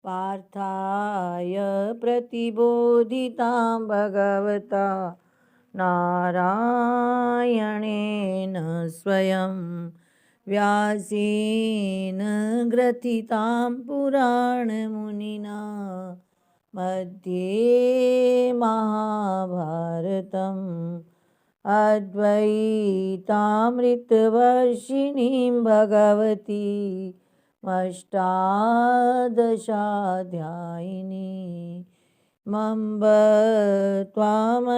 पार्थाय प्रतिबोधितां भगवता नारायणेन स्वयं व्यासेन ग्रथितां पुराणमुनिना मध्ये महाभारतम् अद्वैतामृतवर्षिणीं भगवती अष्टादशाध्यायिनी मम्ब त्वामनुसन्दधामि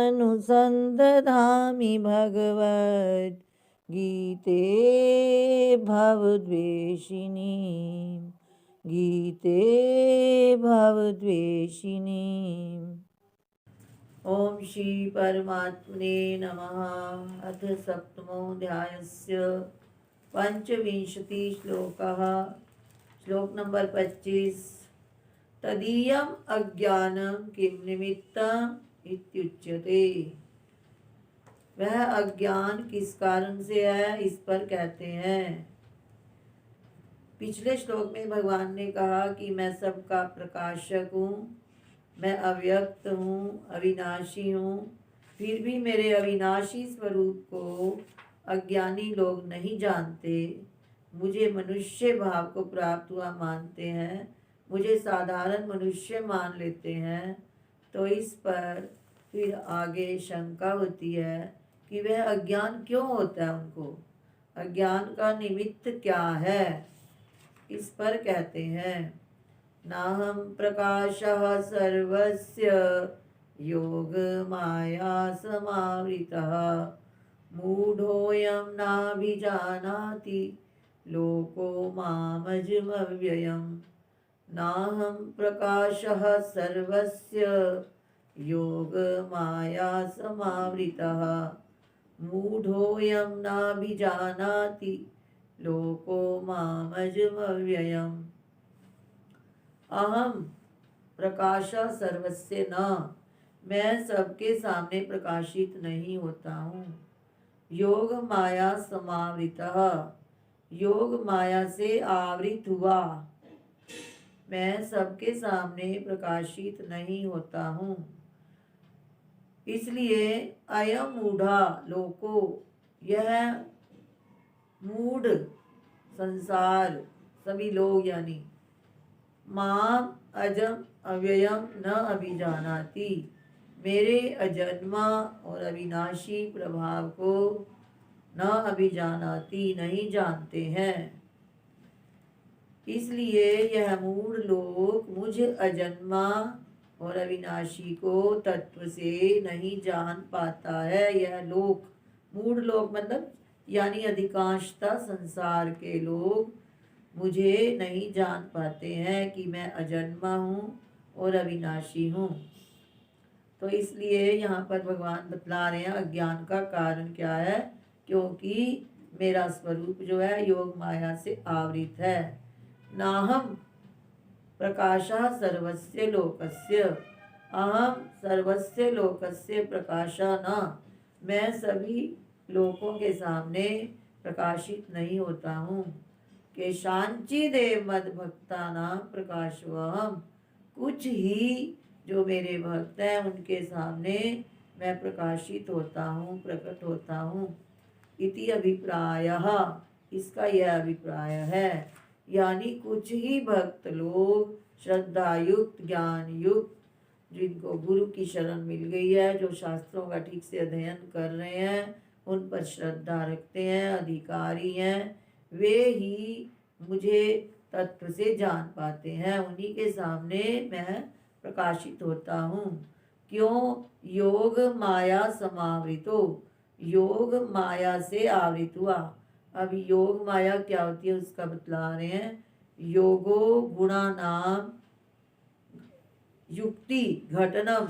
भगवद्गीते भवद्वेषिणी गीते भवद्वेषिणी। ओम श्री परमात्मने नमः। अथ सप्तमोऽध्यायस्य पंचविंशति श्लोकः। श्लोक नंबर 25। तदीयम् अज्ञानं किं निमित्तम् इत्युच्यते। वह अज्ञान किस कारण से है, इस पर कहते हैं। पिछले श्लोक में भगवान ने कहा कि मैं सबका प्रकाशक हूँ, मैं अव्यक्त हूँ, अविनाशी हूँ। फिर भी मेरे अविनाशी स्वरूप को अज्ञानी लोग नहीं जानते, मुझे मनुष्य भाव को प्राप्त हुआ मानते हैं, मुझे साधारण मनुष्य मान लेते हैं। तो इस पर फिर आगे शंका होती है कि वह अज्ञान क्यों होता है, उनको अज्ञान का निमित्त क्या है। इस पर कहते हैं नाहं प्रकाशः सर्वस्य योगमाया समावृतः मूढोऽयं नाभिजानाति लोको मामजमव्ययम्। नाहं प्रकाशः सर्वस्य योगमाया समावृतः मूढोऽयं नाभिजानाति लोको मामजमव्ययम्। अहम प्रकाशः सर्वस्य न, मैं सबके सामने प्रकाशित नहीं होता हूँ। योग माया समावृतः, योग माया से आवृत हुआ, मैं सबके सामने प्रकाशित नहीं होता हूँ। इसलिए अयम मूढ़ा लोको, यह मूढ़ संसार सभी लोग यानी माम अजम अव्ययम न अभिजानाति, मेरे अजन्मा और अविनाशी प्रभाव को न अभिजानाति नहीं जानते हैं। इसलिए यह मूढ़ लोक मुझ अजन्मा और अविनाशी को तत्व से नहीं जान पाता है। यह लोक, मूढ़ लोक मतलब यानी अधिकांशतः संसार के लोग मुझे नहीं जान पाते हैं कि मैं अजन्मा हूँ और अविनाशी हूँ। तो इसलिए यहाँ पर भगवान बतला रहे हैं अज्ञान का कारण क्या है, क्योंकि मेरा स्वरूप जो है योग माया से आवृत है। नाहम प्रकाशः सर्वस्य लोकस्य, अहम सर्वस्य लोकस्य प्रकाशः न, मैं सभी लोकों के सामने प्रकाशित नहीं होता हूँ। केशांचिदेव मद भक्ता नाम प्रकाशवहम, कुछ ही जो मेरे भक्त हैं उनके सामने मैं प्रकाशित होता हूँ, प्रकट होता हूँ। इति अभिप्रायः, इसका यह अभिप्राय है। यानी कुछ ही भक्त लोग श्रद्धा युक्त, ज्ञान युक्त, जिनको गुरु की शरण मिल गई है, जो शास्त्रों का ठीक से अध्ययन कर रहे हैं, उन पर श्रद्धा रखते हैं, अधिकारी हैं, वे ही मुझे तत्व से जान पाते हैं। उन्हीं के सामने मैं प्रकाशित होता हूँ। क्यों? योग माया समावृतो, योग माया से आवृत हुआ। अब योग माया क्या होती है उसका बतला रहे हैं। योगो गुणा नाम युक्ति घटनम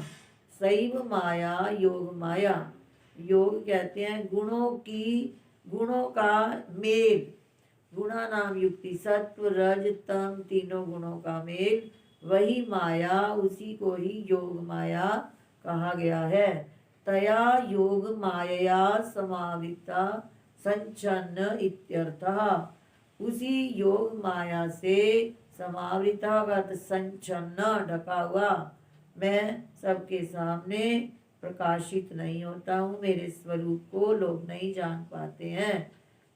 सैव माया योग माया। योग कहते हैं गुणों की, गुणों का मेल, गुणा नाम युक्ति, सत्व रज तम तीनों गुणों का मेल, वही माया, उसी को ही योग माया कहा गया है। तया योग मायया समाविता संचन्न इत्यर्थः, उसी योग माया से समावृता का अर्थ संचन्न, ढका हुआ। मैं सबके सामने प्रकाशित नहीं होता हूँ, मेरे स्वरूप को लोग नहीं जान पाते हैं।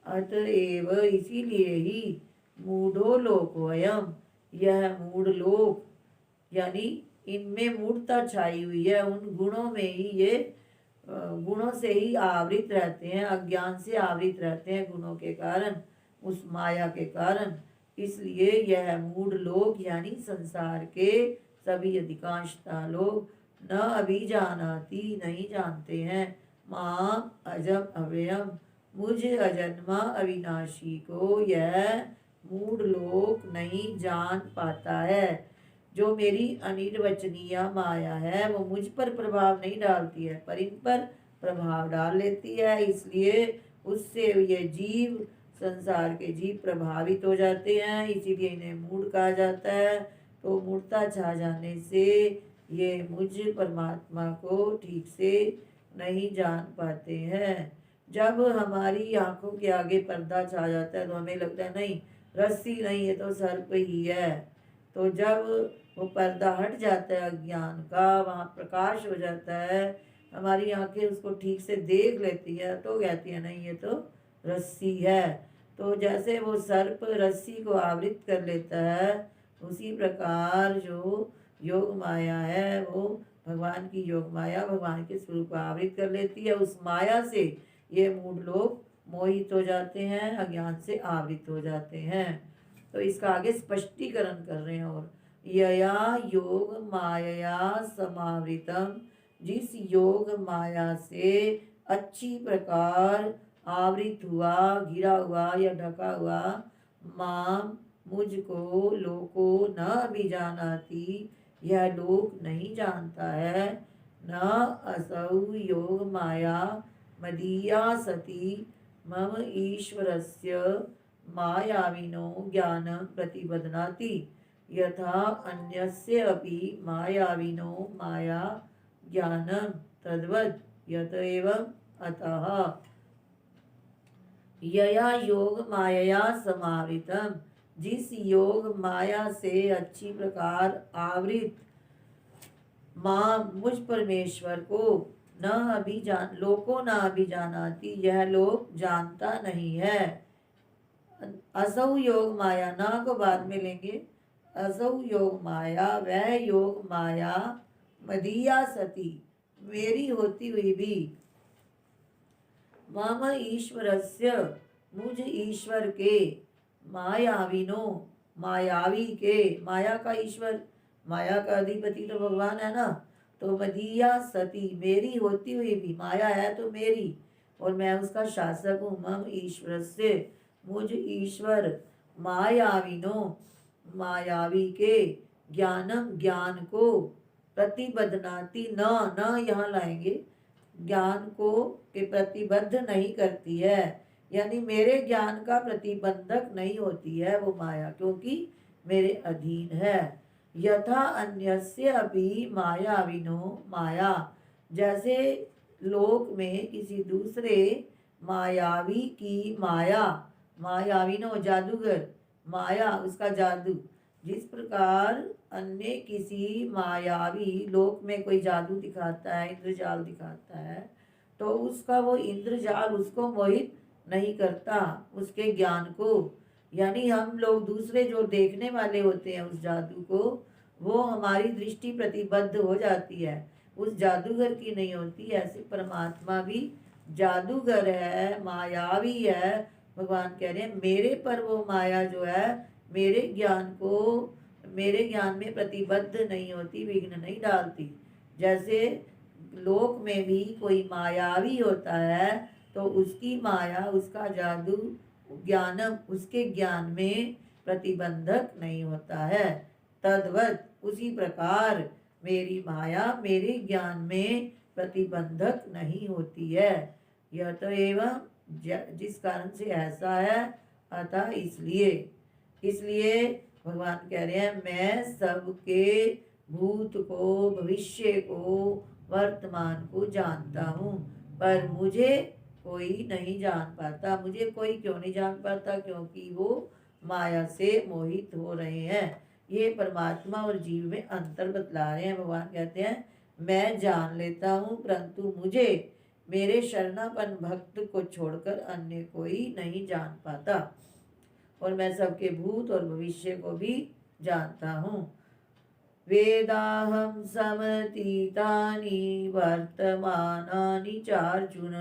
अतएव इसीलिए ही मूढ़ो लोकोऽयम्, यह मूढ़ लोक, यानी इनमें मूढ़ता छाई हुई है, उन गुणों में ही ये गुणों से ही आवृत रहते हैं, अज्ञान से आवृत रहते हैं गुणों के कारण, उस माया के कारण। इसलिए यह मूढ़ लोग यानी संसार के सभी अधिकांशता लोग न अभिजानाति, नहीं जानते हैं, माम अजम अव्ययम, मुझ अजन्मा अविनाशी को यह मूढ़ लोक नहीं जान पाता है। जो मेरी अनिर्वचनीय माया है वो मुझ पर प्रभाव नहीं डालती है, पर इन पर प्रभाव डाल लेती है। इसलिए उससे ये जीव, संसार के जीव प्रभावित हो जाते हैं, इसीलिए इन्हें मूढ़ कहा जाता है। तो मूढ़ता छा जाने से ये मुझ परमात्मा को ठीक से नहीं जान पाते हैं। जब हमारी आंखों के आगे पर्दा छा जाता है तो हमें लगता है नहीं, रस्सी नहीं, ये तो सर्प ही है। तो जब वो पर्दा हट जाता है अज्ञान का, वहाँ प्रकाश हो जाता है, हमारी आंखें उसको ठीक से देख लेती है, तो कहती है नहीं, ये तो रस्सी है। तो जैसे वो सर्प रस्सी को आवृत कर लेता है, उसी प्रकार जो योग माया है वो भगवान की योग माया भगवान के स्वरूप को आवृत कर लेती है। उस माया से ये मूढ़ लोग मोहित हो जाते हैं, अज्ञान से आवृत हो जाते हैं। तो इसका आगे स्पष्टीकरण कर रहे हैं। और यया योग माया समावृतम, जिस योग माया से अच्छी प्रकार आवृत हुआ, घिरा हुआ या ढका हुआ, माम मुझको लोको न अभिजानाति, यह लोक नहीं जानता है, न असौ योग माया मदीया सती मम ईश्वरस्य मायाविनो ज्ञानं प्रतिबध्नाति, यथा अन्यस्य अपि मायाविनो माया ज्ञानं तद्वत् यत एवं अतः। यया योग मायया समावृतम, जिस योग माया से अच्छी प्रकार आवृत माँ मुझ परमेश्वर को न अभिजान लोको न अभिजानाति, यह लोग जानता नहीं है। असौ योग माया, ना को बाद में लेंगे। असौ योग माया, वह योग माया मदीया सती, मेरी होती हुई भी, मम ईश्वरस्य, मुझ ईश्वर के, मायाविनो, मायावी के, माया का ईश्वर, माया का अधिपति तो भगवान है ना। तो मदीया सती, मेरी होती हुई भी, माया है तो मेरी और मैं उसका शासक हूँ। मम ईश्वर से, मुझ ईश्वर, मायाविनो, मायावी के, ज्ञानम, ज्ञान को, प्रतिबध्नाति, न यहाँ लाएंगे, ज्ञान को के प्रतिबद्ध नहीं करती है, यानी मेरे ज्ञान का प्रतिबंधक नहीं होती है वो माया, क्योंकि मेरे अधीन है। यथा अन्यस्य अपि मायाविनो माया, जैसे लोक में किसी दूसरे मायावी की माया, मायाविनो जादूगर, माया उसका जादू, जिस प्रकार अन्य किसी मायावी लोक में कोई जादू दिखाता है, इंद्रजाल दिखाता है, तो उसका वो इंद्रजाल उसको मोहित नहीं करता, उसके ज्ञान को। यानी हम लोग दूसरे जो देखने वाले होते हैं उस जादू को, वो हमारी दृष्टि प्रतिबद्ध हो जाती है, उस जादूगर की नहीं होती। ऐसे परमात्मा भी जादूगर है, मायावी है। भगवान कह रहे हैं मेरे पर वो माया जो है मेरे ज्ञान को, मेरे ज्ञान में प्रतिबद्ध नहीं होती, विघ्न नहीं डालती। जैसे लोक में भी कोई मायावी होता है तो उसकी माया, उसका जादू, ज्ञानम, उसके ज्ञान में प्रतिबंधक नहीं होता है। तद्वत, उसी प्रकार मेरी माया मेरे ज्ञान में प्रतिबंधक नहीं होती है। यह तो एवं, जिस कारण से ऐसा है, अतः इसलिए भगवान कह रहे हैं मैं सबके भूत को, भविष्य को, वर्तमान को जानता हूँ, पर मुझे कोई नहीं जान पाता। मुझे कोई क्यों नहीं जान पाता? क्योंकि वो माया से मोहित हो रहे हैं। ये परमात्मा और जीव में अंतर बतला रहे हैं। भगवान कहते हैं मैं जान लेता हूँ, परंतु मुझे मेरे शरणापन्न भक्त को छोड़कर अन्य कोई नहीं जान पाता, और मैं सबके भूत और भविष्य को भी जानता हूँ। वेदाहं समतीतानि वर्तमानानि चार्जुन,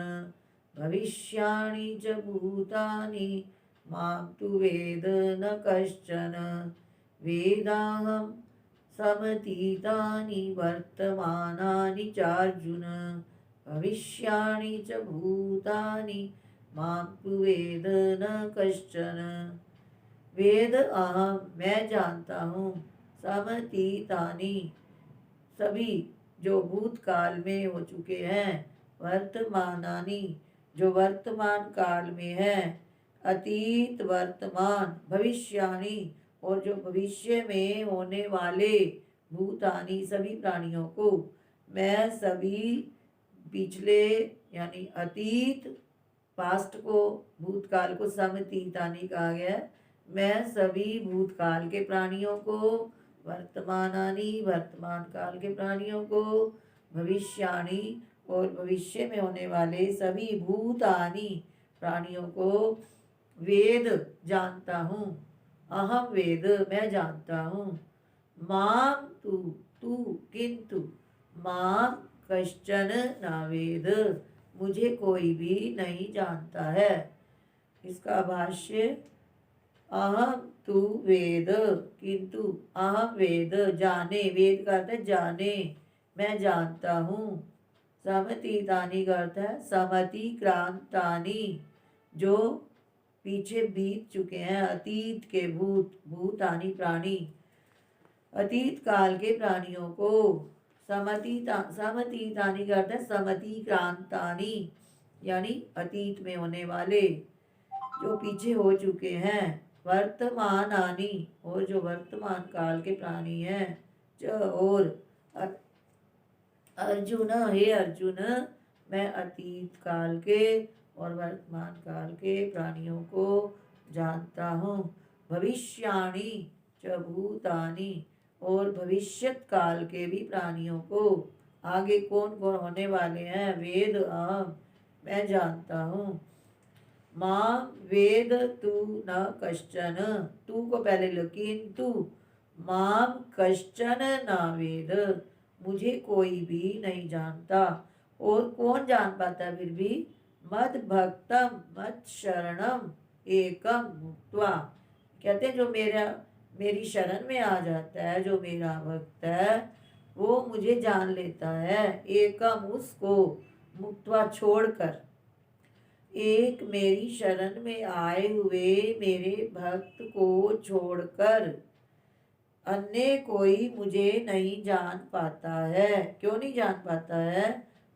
भविष्याणि च भूतानि मां तु वेद न कश्चन। वेदाहं समतीतानि वर्तमानानि चार्जुन, भविष्याणि च भूतानि मां तु वेद न कश्चन। वेद अहम मैं जानता हूँ, समतीतानि सभी जो भूतकाल में हो चुके हैं, वर्तमानानि जो वर्तमान काल में है, अतीत वर्तमान भविष्याणि और जो भविष्य में होने वाले, भूतानि सभी प्राणियों को, मैं सभी पिछले यानी अतीत पास्ट को, भूतकाल को समतीतानि कहा गया है। मैं सभी भूतकाल के प्राणियों को, वर्तमानानि वर्तमान काल के प्राणियों को, भविष्याणि और भविष्य में होने वाले सभी भूतानि प्राणियों को वेद जानता हूँ। अहम वेद मैं जानता हूँ। माम तू तू किंतु माम कश्चन न वेद मुझे कोई भी नहीं जानता है। इसका भाष्य अहम तू वेद किंतु अहम वेद जाने, वेद का अर्थ है जाने, मैं जानता हूँ। समतीतानि का अर्थ है समति क्रांतानि जो पीछे बीत चुके हैं, अतीत के भूत, भूतानि प्राणी अतीत काल के प्राणियों को। समतीतानि का अर्थ है समति क्रांतानि यानी अतीत में होने वाले जो पीछे हो चुके हैं। वर्तमानानि और जो वर्तमान काल के प्राणी हैं। और अर्जुन हे अर्जुन मैं अतीत काल के और वर्तमान काल के प्राणियों को जानता हूँ। भविष्याणि च भूतानि और भविष्यत काल के भी प्राणियों को, आगे कौन कौन होने वाले हैं, वेद अहम मैं जानता हूँ। मां वेद तू न कश्चन, तू को पहले लो, किंतु माम कश्चन न वेद मुझे कोई भी नहीं जानता। और कौन जान पाता है फिर भी, मद भक्तम मत शरणम एकम मुक्त्वा, कहते हैं जो मेरी शरण में आ जाता है, जो मेरा भक्त है वो मुझे जान लेता है। एकम उसको, मुक्त्वा छोड़कर, एक मेरी शरण में आए हुए मेरे भक्त को छोड़कर अन्य कोई मुझे नहीं जान पाता है। क्यों नहीं जान पाता है,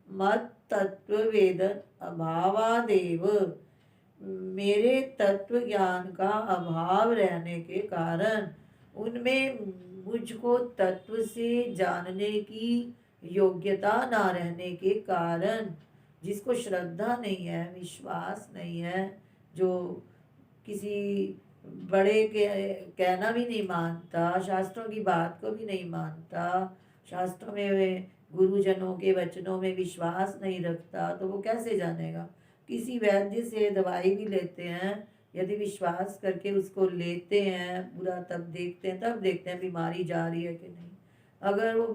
मत तत्व वेदन अभावादेव, मेरे तत्व ज्ञान का अभाव रहने के कारण, उनमें मुझको तत्व से जानने की योग्यता ना रहने के कारण, जिसको श्रद्धा नहीं है, विश्वास नहीं है, जो किसी बड़े के कहना भी नहीं मानता, शास्त्रों की बात को भी नहीं मानता, शास्त्रों में गुरुजनों के वचनों में विश्वास नहीं रखता, तो वो कैसे जानेगा। किसी वैद्य से दवाई भी लेते हैं, यदि विश्वास करके उसको लेते हैं पूरा, तब देखते हैं बीमारी जा रही है कि नहीं। अगर वो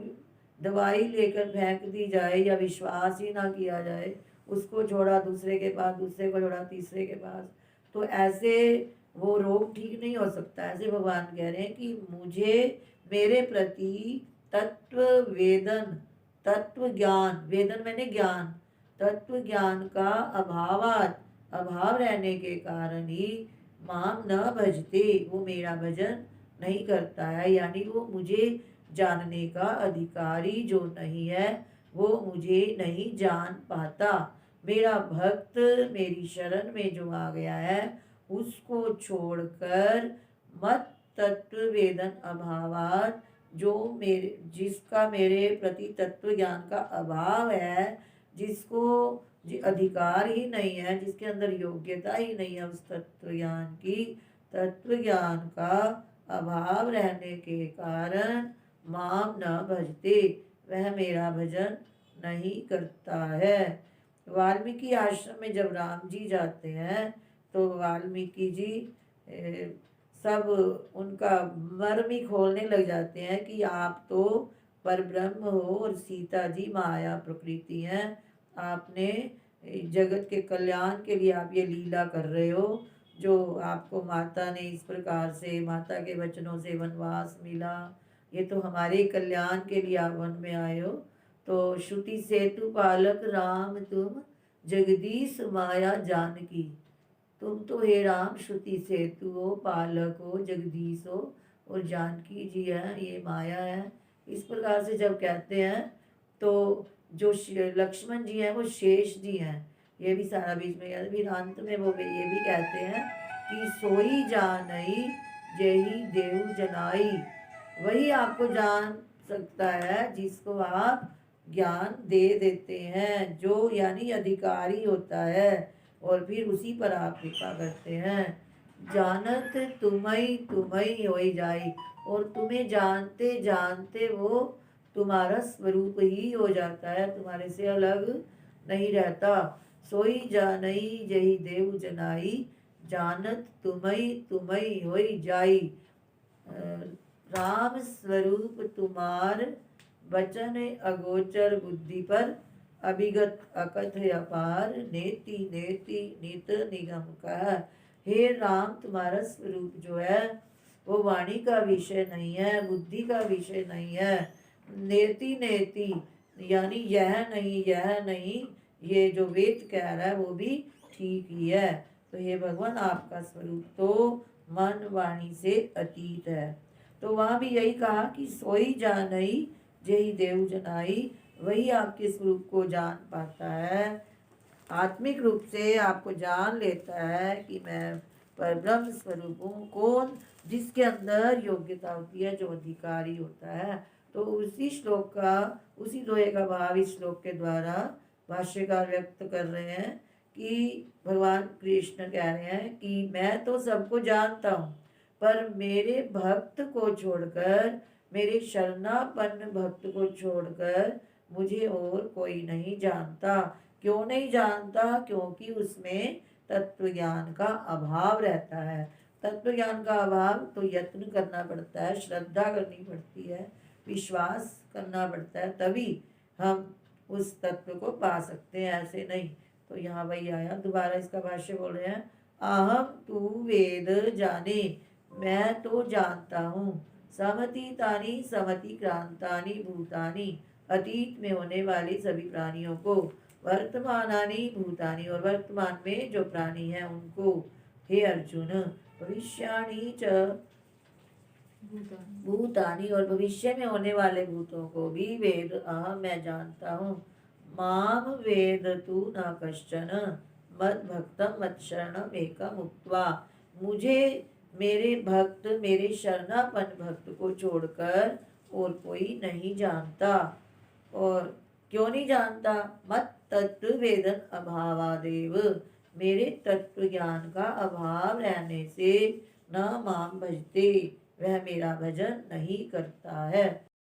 दवाई लेकर फेंक दी जाए या विश्वास ही ना किया जाए, उसको छोड़ा दूसरे के पास, दूसरे को छोड़ा तीसरे के पास, तो ऐसे वो रोग ठीक नहीं हो सकता। ऐसे भगवान कह रहे हैं कि मुझे मेरे प्रति तत्व वेदन, तत्व ज्ञान, वेदन मैंने ज्ञान, तत्व ज्ञान का अभाव रहने के कारण ही माम न भजते, वो मेरा भजन नहीं करता है, यानी वो मुझे जानने का अधिकारी जो नहीं है, वो मुझे नहीं जान पाता। मेरा भक्त मेरी शरण में जो आ गया है उसको छोड़कर मत तत्व वेदन अभावात, जो जिसका मेरे प्रति तत्व ज्ञान का अभाव है, जिसको अधिकार ही नहीं है, जिसके अंदर योग्यता ही नहीं है उस तत्व ज्ञान की, तत्व ज्ञान का अभाव रहने के कारण माम न भजते, वह मेरा भजन नहीं करता है। वाल्मीकि आश्रम में जब राम जी जाते हैं तो वाल्मीकि जी सब उनका मर्म ही खोलने लग जाते हैं कि आप तो परब्रह्म हो और सीता जी माया प्रकृति हैं। आपने जगत के कल्याण के लिए आप ये लीला कर रहे हो, जो आपको माता ने इस प्रकार से माता के वचनों से वनवास मिला, ये तो हमारे कल्याण के लिए आप वन में आए हो। तो श्रुति सेतु पालक राम तुम, जगदीश माया जानकी। तुम तो हे राम श्रुति सेतु हो, पालक हो, जगदीश हो और जानकी जी है, ये माया है। इस प्रकार से जब कहते हैं तो जो लक्ष्मण जी हैं वो शेष जी हैं, ये भी सारा बीच में याद। फिर अंत में वो ये भी कहते हैं कि सोई जानई जेहि देव जनाई। वही आपको जान सकता है जिसको आप ज्ञान दे देते हैं, जो यानी अधिकारी होता है, और फिर उसी पर आप कृपा करते हैं। जानत तुम्हें तुम्हें हो जाई, और तुम्हें जानते जानते वो तुम्हारा स्वरूप ही हो जाता है, तुम्हारे से अलग नहीं रहता। सोई जानई जही देव जनाई, जानत तुम्हें तुम्हें हो जाई। राम स्वरूप तुम्हार, वचन अगोचर बुद्धि पर, अभिगत अकथ अपार, नेति नेति नित निगम का। हे राम, तुम्हारा स्वरूप जो है वो वाणी का विषय नहीं है, बुद्धि का विषय नहीं है। नेति नेति यानी यह नहीं, ये जो वेद कह रहा है वो भी ठीक ही है। तो हे भगवान, आपका स्वरूप तो मन वाणी से अतीत है। तो वहाँ भी यही कहा कि सोई जानई जेहि देव जनाई, वही आपके स्वरूप को जान पाता है, आत्मिक रूप से आपको जान लेता है कि मैं परब्रह्म स्वरूप हूँ। कौन? जिसके अंदर योग्यता होती है, जो अधिकारी होता है। तो उसी श्लोक का, उसी दोहे का भाव इस श्लोक के द्वारा भाष्यकार व्यक्त कर रहे हैं कि भगवान कृष्ण कह रहे हैं कि मैं तो सबको जानता हूँ, पर मेरे भक्त को छोड़कर, मेरे शरणापन्न भक्त को छोड़कर मुझे और कोई नहीं जानता। क्यों नहीं जानता? क्योंकि उसमें तत्व ज्ञान का अभाव रहता है। तत्व ज्ञान का अभाव तो यत्न करना पड़ता है, श्रद्धा करनी पड़ती है, विश्वास करना पड़ता है, तभी हम उस तत्व को पा सकते हैं, ऐसे नहीं। तो यहाँ वही आया, दोबारा इसका भाष्य बोल रहे हैं। अहम तू वेद जाने, मैं तो जानता हूँ। समतीतानि समति क्रांतानि भूतानि, अतीत में होने वाले सभी प्राणियों को। वर्तमानानि भूतानि, और वर्तमान में जो प्राणी हैं उनको। हे अर्जुन, भविष्याणि च भूतानि, और भविष्य में होने वाले भूतों को भी वेद अहम, मैं जानता हूँ। माम वेद तू न कश्चन, मद भक्तम मत शरणम एकम उक्त्वा। मुझे मेरे भक्त, मेरे शरणापन्न भक्त को छोड़कर और कोई नहीं जानता। और क्यों नहीं जानता? मत तत्व वेदन अभावादेव, मेरे तत्व ज्ञान का अभाव रहने से न माम भजते, वह मेरा भजन नहीं करता है।